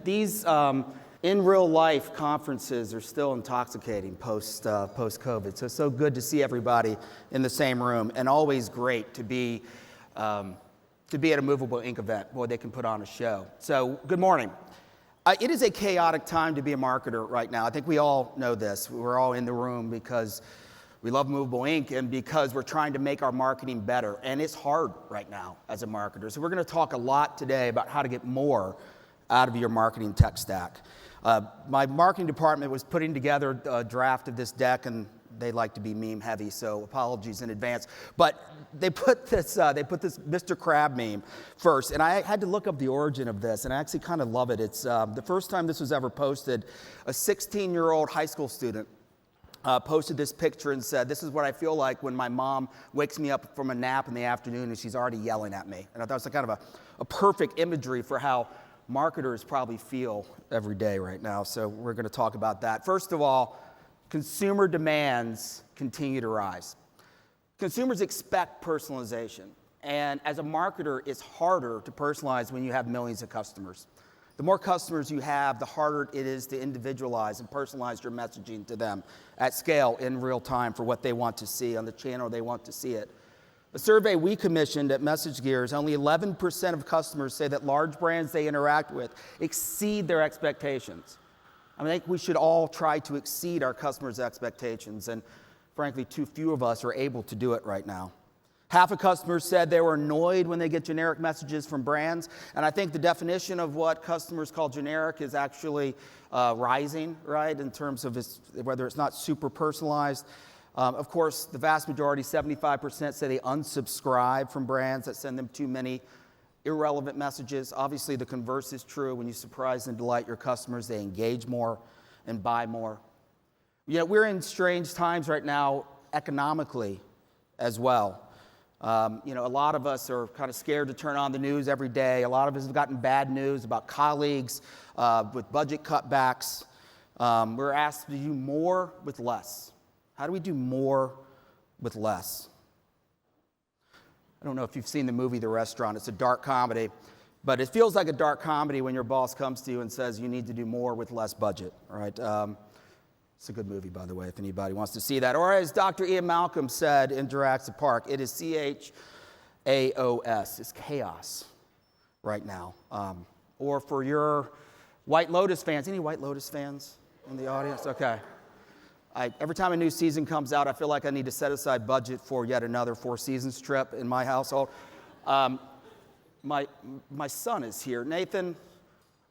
these in real life conferences are still intoxicating post COVID. So it's so good to see everybody in the same room, and always great to be at a Movable Inc. event. Boy, they can put on a show. So good morning. It is a chaotic time to be a marketer right now. I think we all know this. We're all in the room because we love Movable Inc. and because we're trying to make our marketing better. And it's hard right now as a marketer. So we're going to talk a lot today about how to get more out of your marketing tech stack. My marketing department was putting together a draft of this deck, and they like to be meme heavy, so apologies in advance. But they put this Mr. Crab meme first, and I had to look up the origin of this, and I actually kind of love it. It's the first time this was ever posted. A 16-year-old high school student posted this picture and said, "This is what I feel like when my mom wakes me up from a nap in the afternoon and she's already yelling at me." And I thought it was kind of a perfect imagery for how marketers probably feel every day right now. So we're going to talk about that. First of all, consumer demands continue to rise. Consumers expect personalization. And as a marketer, it's harder to personalize when you have millions of customers. The more customers you have, the harder it is to individualize and personalize your messaging to them at scale in real time for what they want to see on the channel they want to see it. A survey we commissioned at MessageGears, only 11% of customers say that large brands they interact with exceed their expectations. I think we should all try to exceed our customers' expectations, and frankly, too few of us are able to do it right now. Half of customers said they were annoyed when they get generic messages from brands, and I think the definition of what customers call generic is actually rising, right, in terms of whether it's not super personalized. Of course, the vast majority, 75%, say they unsubscribe from brands that send them too many irrelevant messages. Obviously, the converse is true. When you surprise and delight your customers, they engage more and buy more. We're in strange times right now economically as well. A lot of us are kind of scared to turn on the news every day. A lot of us have gotten bad news about colleagues with budget cutbacks. We're asked to do more with less. How do we do more with less? I don't know if you've seen the movie The Restaurant. It's a dark comedy, but it feels like a dark comedy when your boss comes to you and says you need to do more with less budget, right? It's a good movie, by the way, if anybody wants to see that. Or as Dr. Ian Malcolm said in Jurassic Park, it is chaos. It's chaos right now. Or for your White Lotus fans, any White Lotus fans in the audience? Okay. Every time a new season comes out, I feel like I need to set aside budget for yet another Four Seasons trip in my household. My son is here. Nathan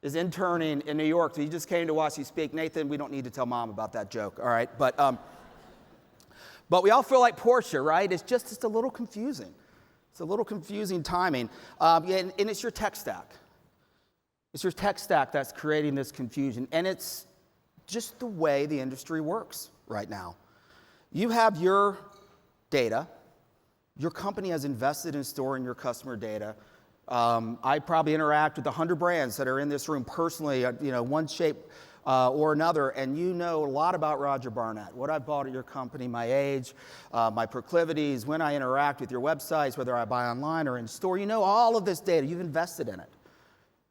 is interning in New York. So he just came to watch you speak. Nathan, we don't need to tell Mom about that joke, all right? But we all feel like Portia, right? It's just a little confusing. It's a little confusing timing. And it's your tech stack. It's your tech stack that's creating this confusion. And it's just the way the industry works right now. You have your data. Your company has invested in storing your customer data. I probably interact with 100 brands that are in this room personally, one shape or another, and you know a lot about Roger Barnett, what I bought at your company, my age, my proclivities, when I interact with your websites, whether I buy online or in store. You know all of this data. You've invested in it.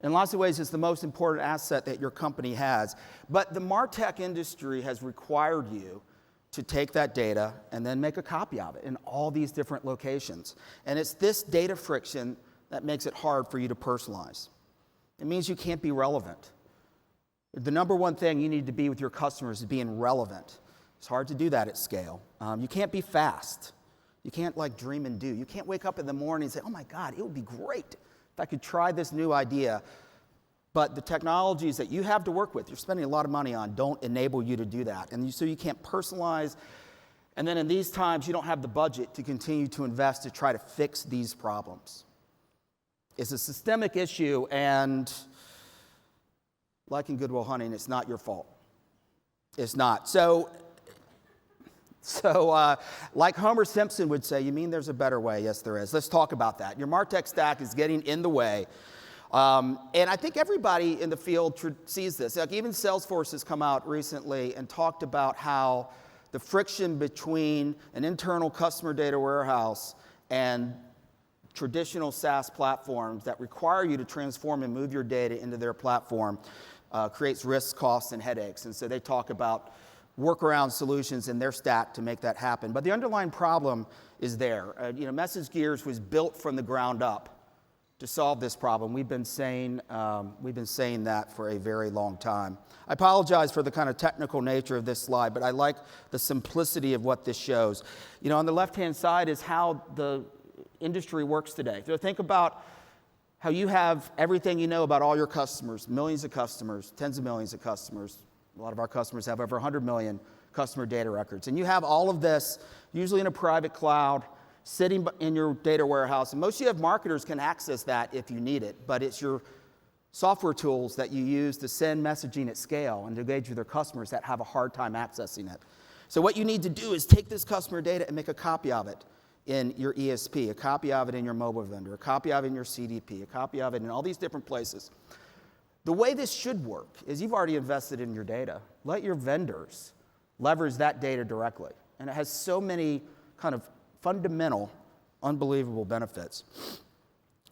In lots of ways, it's the most important asset that your company has. But the MarTech industry has required you to take that data and then make a copy of it in all these different locations. And it's this data friction that makes it hard for you to personalize. It means you can't be relevant. The number one thing you need to be with your customers is being relevant. It's hard to do that at scale. You can't be fast. You can't dream and do. You can't wake up in the morning and say, oh my God, it would be great if I could try this new idea. But the technologies that you have to work with, you're spending a lot of money on, don't enable you to do that. And so you can't personalize. And then in these times, you don't have the budget to continue to invest to try to fix these problems. It's a systemic issue, and like in Good Will Hunting, it's not your fault. It's not. So like Homer Simpson would say, you mean there's a better way? Yes, there is. Let's talk about that. Your MarTech stack is getting in the way. And I think everybody in the field sees this. Like even Salesforce has come out recently and talked about how the friction between an internal customer data warehouse and traditional SaaS platforms that require you to transform and move your data into their platform creates risks, costs, and headaches. And so they talk about workaround solutions in their stack to make that happen. But the underlying problem is there. MessageGears was built from the ground up to solve this problem. We've been saying that for a very long time. I apologize for the kind of technical nature of this slide, but I like the simplicity of what this shows. On the left-hand side is how the industry works today. So think about how you have everything you know about all your customers, millions of customers, tens of millions of customers. A lot of our customers have over 100 million customer data records. And you have all of this, usually in a private cloud, sitting in your data warehouse. And most of you have marketers can access that if you need it, but it's your software tools that you use to send messaging at scale and to engage with their customers that have a hard time accessing it. So what you need to do is take this customer data and make a copy of it in your ESP, a copy of it in your mobile vendor, a copy of it in your CDP, a copy of it in all these different places. The way this should work is you've already invested in your data. Let your vendors leverage that data directly. And it has so many kind of fundamental, unbelievable benefits.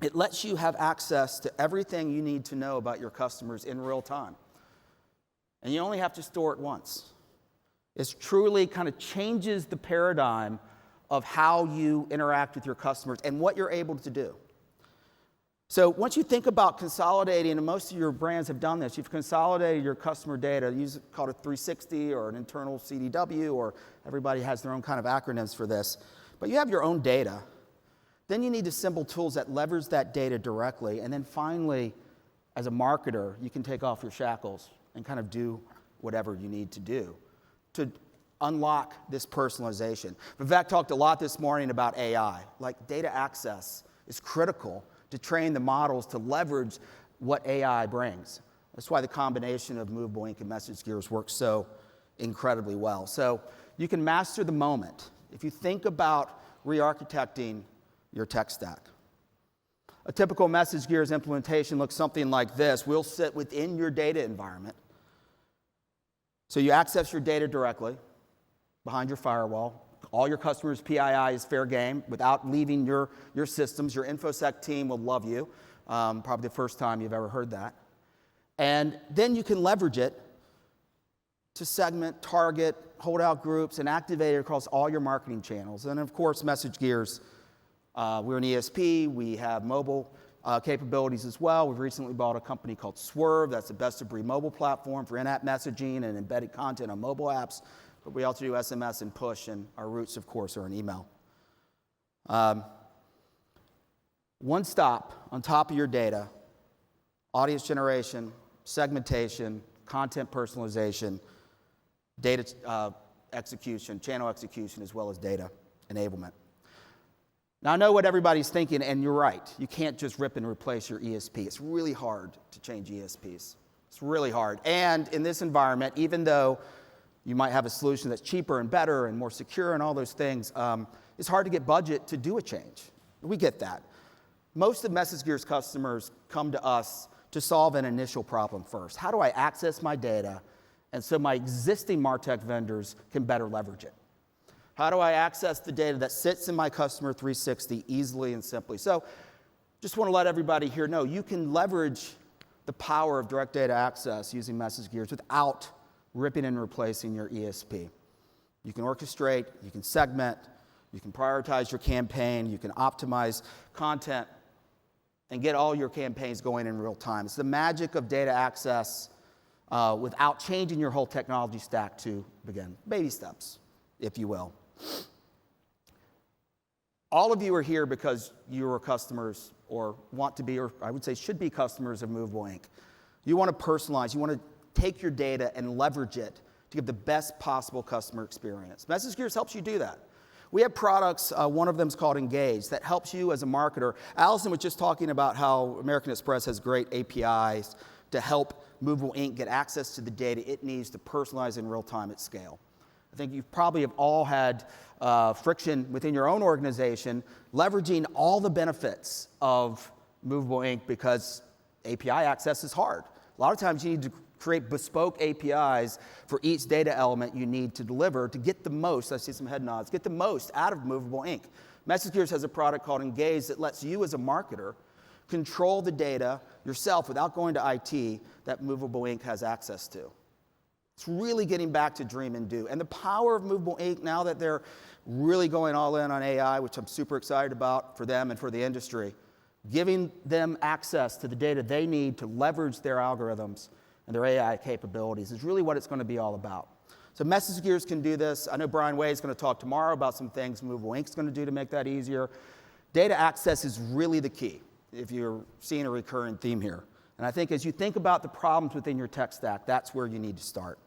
It lets you have access to everything you need to know about your customers in real time. And you only have to store it once. It truly kind of changes the paradigm of how you interact with your customers and what you're able to do. So once you think about consolidating, and most of your brands have done this, you've consolidated your customer data, called a 360 or an internal CDW, or everybody has their own kind of acronyms for this, but you have your own data. Then you need to assemble tools that leverage that data directly, and then finally, as a marketer, you can take off your shackles and kind of do whatever you need to do to unlock this personalization. Vivek talked a lot this morning about AI. Like, data access is critical to train the models to leverage what AI brings. That's why the combination of Movable Ink and MessageGears works so incredibly well. So you can master the moment if you think about re-architecting your tech stack. A typical MessageGears implementation looks something like this. We'll sit within your data environment. So you access your data directly behind your firewall. All your customers' PII is fair game without leaving your systems. Your InfoSec team will love you, probably the first time you've ever heard that. And then you can leverage it to segment, target, hold out groups, and activate it across all your marketing channels. And of course, MessageGears, we're an ESP. We have mobile capabilities as well. We've recently bought a company called Swerve. That's the best-of-breed mobile platform for in-app messaging and embedded content on mobile apps. But we also do SMS and push, and our roots, of course, are in email. One stop on top of your data, audience generation, segmentation, content personalization, data execution, channel execution, as well as data enablement. Now, I know what everybody's thinking, and you're right. You can't just rip and replace your ESP. It's really hard to change ESPs. It's really hard. And in this environment, even though you might have a solution that's cheaper and better and more secure and all those things, it's hard to get budget to do a change. We get that. Most of MessageGears customers come to us to solve an initial problem first. How do I access my data and so my existing MarTech vendors can better leverage it? How do I access the data that sits in my customer 360 easily and simply? So just want to let everybody here know you can leverage the power of direct data access using MessageGears without ripping and replacing your ESP. You can orchestrate, you can segment, you can prioritize your campaign, you can optimize content, and get all your campaigns going in real time. It's the magic of data access without changing your whole technology stack to begin. Baby steps, if you will. All of you are here because you are customers or want to be, or I would say should be customers of Movable Ink. You want to personalize, you want to take your data and leverage it to give the best possible customer experience. MessageGears helps you do that. We have products, one of them is called Engage, that helps you as a marketer. Allison was just talking about how American Express has great APIs to help Movable Ink get access to the data it needs to personalize in real time at scale. I think you probably have all had friction within your own organization leveraging all the benefits of Movable Ink because API access is hard. A lot of times you need to create bespoke APIs for each data element you need to deliver to get the most, I see some head nods, get the most out of Movable Ink. MessageGears has a product called Engage that lets you as a marketer control the data yourself without going to IT that Movable Inc. has access to. It's really getting back to dream and do. And the power of Movable Inc., now that they're really going all in on AI, which I'm super excited about for them and for the industry, giving them access to the data they need to leverage their algorithms and their AI capabilities is really what it's going to be all about. So MessageGears can do this. I know Brian Way is going to talk tomorrow about some things Movable Inc. is going to do to make that easier. Data access is really the key, if you're seeing a recurring theme here. And I think as you think about the problems within your tech stack, that's where you need to start.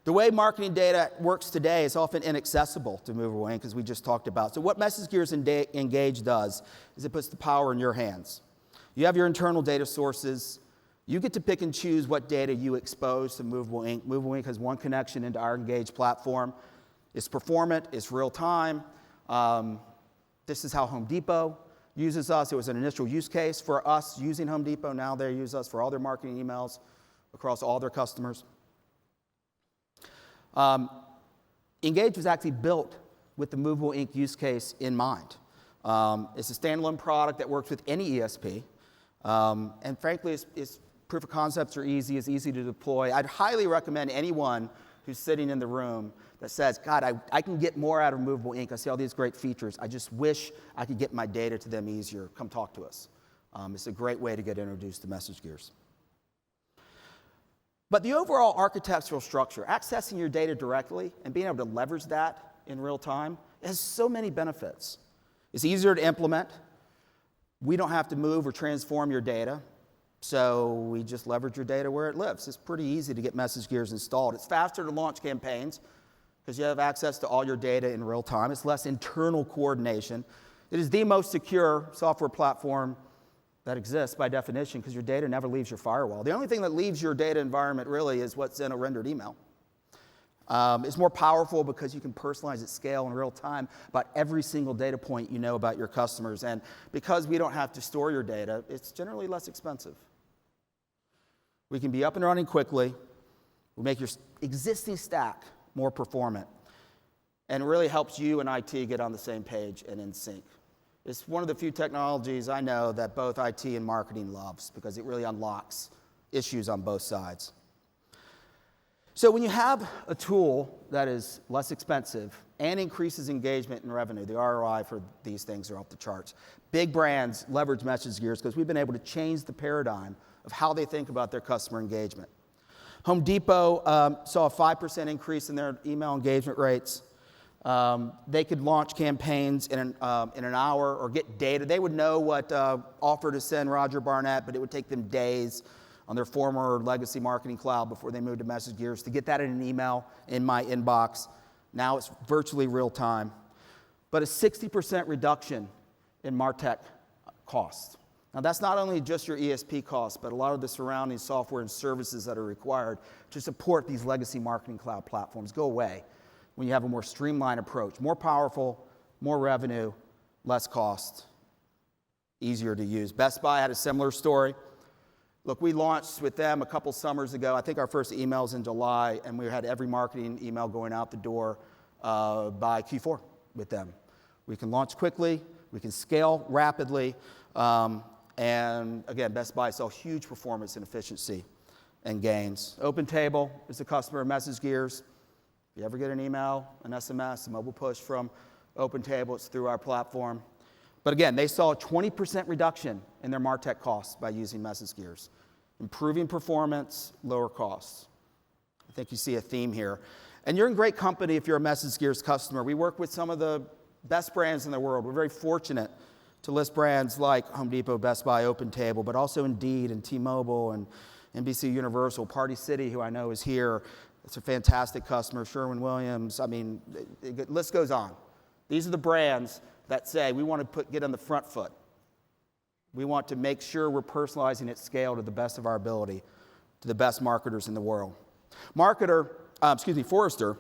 The way marketing data works today is often inaccessible to Movable Inc., as we just talked about. So what MessageGears Engage does is it puts the power in your hands. You have your internal data sources. You get to pick and choose what data you expose to Movable Inc. Movable Inc. has one connection into our Engage platform. It's performant, it's real time. This is how Home Depot uses us. It was an initial use case for us using Home Depot. Now they use us for all their marketing emails across all their customers. Engage was actually built with the Movable Inc. use case in mind. It's a standalone product that works with any ESP. And frankly, it's proof of concepts are easy. It's easy to deploy. I'd highly recommend anyone who's sitting in the room that says, God, I can get more out of Movable Inc. I see all these great features. I just wish I could get my data to them easier. Come talk to us. It's a great way to get introduced to MessageGears. But the overall architectural structure, accessing your data directly and being able to leverage that in real time, has so many benefits. It's easier to implement. We don't have to move or transform your data, so we just leverage your data where it lives. It's pretty easy to get MessageGears installed. It's faster to launch campaigns because you have access to all your data in real time. It's less internal coordination. It is the most secure software platform that exists by definition because your data never leaves your firewall. The only thing that leaves your data environment really is what's in a rendered email. It's more powerful because you can personalize at scale in real time about every single data point you know about your customers. And because we don't have to store your data, it's generally less expensive. We can be up and running quickly. We make your existing stack more performant. And it really helps you and IT get on the same page and in sync. It's one of the few technologies I know that both IT and marketing loves because it really unlocks issues on both sides. So when you have a tool that is less expensive and increases engagement and revenue, the ROI for these things are off the charts. Big brands leverage MessageGears because we've been able to change the paradigm of how they think about their customer engagement. Home Depot saw a 5% increase in their email engagement rates. They could launch campaigns in an hour or get data. They would know what offer to send Roger Barnett, but it would take them days on their former legacy marketing cloud before they moved to MessageGears to get that in an email in my inbox. Now it's virtually real time. But a 60% reduction in MarTech costs. Now that's not only just your ESP costs, but a lot of the surrounding software and services that are required to support these legacy marketing cloud platforms go away when you have a more streamlined approach, more powerful, more revenue, less cost, easier to use. Best Buy had a similar story. Look, we launched with them a couple summers ago. I think our first email's in July, and we had every marketing email going out the door by Q4 with them. We can launch quickly, we can scale rapidly, and again, Best Buy saw huge performance and efficiency and gains. OpenTable is a customer of MessageGears. If you ever get an email, an SMS, a mobile push from OpenTable, it's through our platform. But again, they saw a 20% reduction in their MarTech costs by using MessageGears. Improving performance, lower costs. I think you see a theme here. And you're in great company if you're a MessageGears customer. We work with some of the best brands in the world. We're very fortunate to list brands like Home Depot, Best Buy, OpenTable, but also Indeed and T-Mobile and NBC Universal, Party City, who I know is here. It's a fantastic customer, Sherwin-Williams. I mean, the list goes on. These are the brands that say we want to get on the front foot. We want to make sure we're personalizing at scale to the best of our ability to the best marketers in the world. Forrester,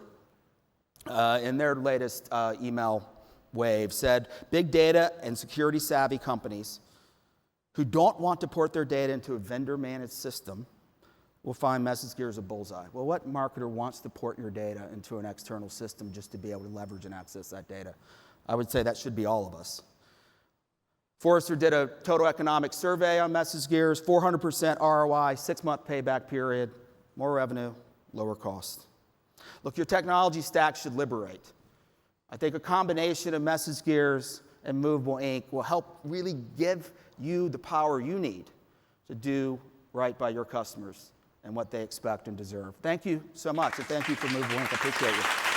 in their latest email wave, said big data and security savvy companies who don't want to port their data into a vendor-managed system will find MessageGears a bullseye. Well, what marketer wants to port your data into an external system just to be able to leverage and access that data? I would say that should be all of us. Forrester did a total economic survey on MessageGears, 400% ROI, 6-month payback period, more revenue, lower cost. Look, your technology stack should liberate. I think a combination of MessageGears and Movable Inc. will help really give you the power you need to do right by your customers and what they expect and deserve. Thank you so much, and thank you for Movable Inc. I appreciate you.